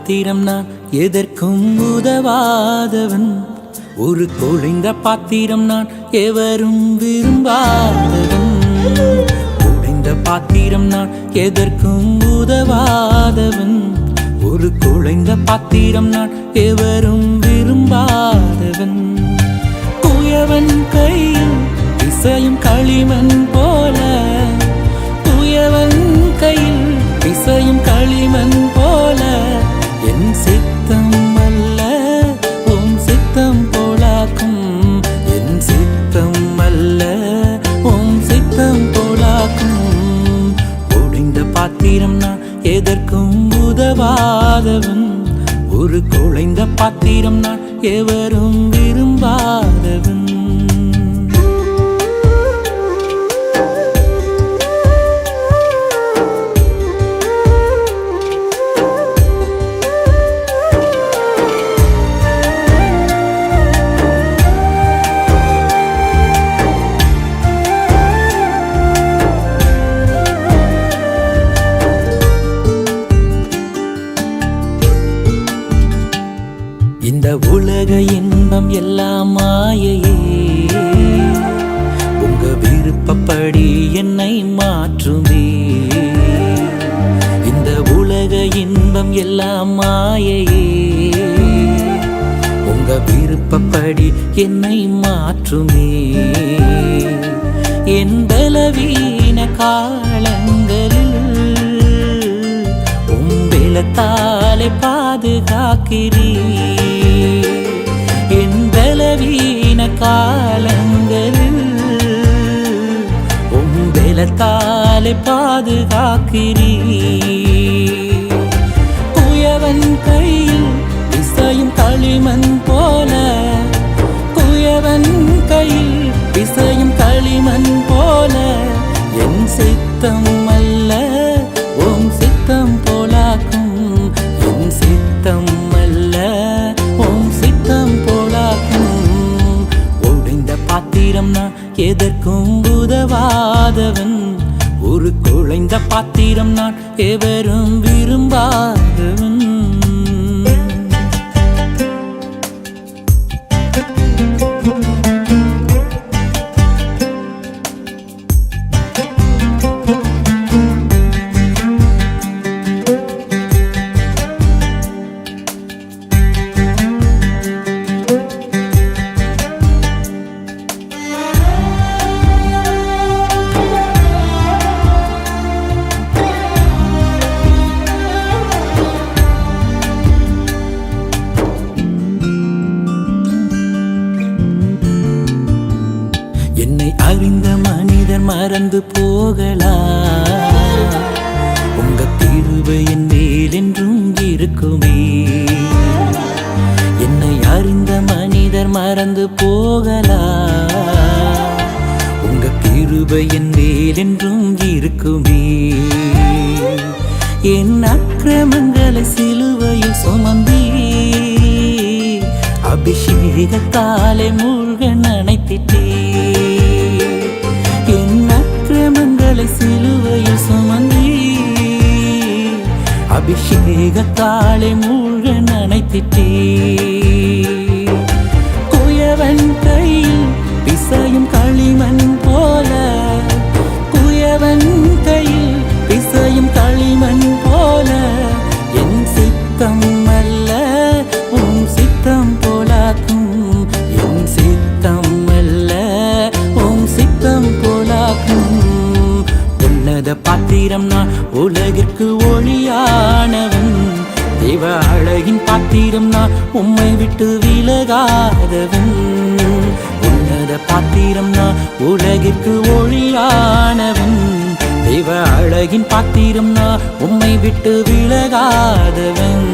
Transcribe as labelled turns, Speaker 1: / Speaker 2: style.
Speaker 1: பாத்திரம் நான் எதற்கும் உதவாதவன். ஒரு குழைந்த பாத்திரம் நான் எவரும் விரும்பாதவன். குழைந்த பாத்திரம் நான் எதற்கும் உதவாதவன். ஒரு குழைந்த பாத்திரம் நான் எவரும் விரும்பாதவன். குயவன் கையில் இசையும் களிமண் போல, குயவன் கையில் இசையும் களிமண் போல, என் சித்தம் அல்ல உம் சித்தம் போலாக்கும். என் சித்தம் அல்ல உம் சித்தம் போலாக்கும். ஒடிந்த பாத்திரம் நான் எதற்கும் உதவாதவன். ஒரு குழைந்த பாத்திரம் நான் எவரும் விரும்பாதவன். இந்த உலக இன்பம் எல்லாம் மாயையே, உங்க விருப்பப்படி என்னை மாற்றுமே. இந்த உலக இன்பம் எல்லாம் மாயையே, உங்க விருப்பப்படி என்னை மாற்றுமே. என் பலவீன காலங்களில் உம் பலத்தாலே பாதுகாக்கிறீ. என் பலவீன காலங்களில் உம் பலத்தாலே பாதுகாக்கிறீ. குயவன் கையில் இசையும் களிமண் போல, குயவன் கையில் இசையும் களிமண் போல, என் சித்தம் அல்ல உம் சித்தம் போலாக்கும். என் சித்தம் அல்ல உம் சித்தம் போலாக்கும். ஒடிந்த பாத்திரம் நான் எதற்கும் உதவாதவன். ஒரு குழைந்த பாத்திரம் நான் எவரும் விரும்பாதவன். என்னை அறிந்த மனிதர் மறந்து போகலாம், உங்க கிருபை என் மேல் என்றும் இருக்குமே. என்னை அறிந்த மனிதர் மறந்து போகலாம், உங்க கிருபை என் மேல் என்றும் இருக்குமே. என் அக்கிரமங்களை சிலுவையில் சுமந்தீ, அபிஷேகத்தாலே மூழ்க நனைத்திட்டே. என் அக்கிரமங்களை சிலுவையில் சுமந்தீ, அபிஷேகத்தாலே மூழ்க நனைத்திட்டே. குயவன் கையில் பிசையும் களிமண் போல, குயவன் கையில் பிசையும் களிமண் போல, என் சித்தம் அல்ல உம் சித்தம் போலாக்கும். என் சித்தம் அல்ல உம் சித்தம் போலாக்கும். உன்னத பாத்திரம் நான் உலகிற்கு ஒளியானவன். தேவ அழகின் பாத்திரம் நான் உம்மை விட்டு விலகாதவன். உன்னத பாத்திரம் நான் உலகிற்கு ஒளியானவன். தேவ அழகின் பாத்திரம் நான் உம்மை விட்டு விலகாதவன்.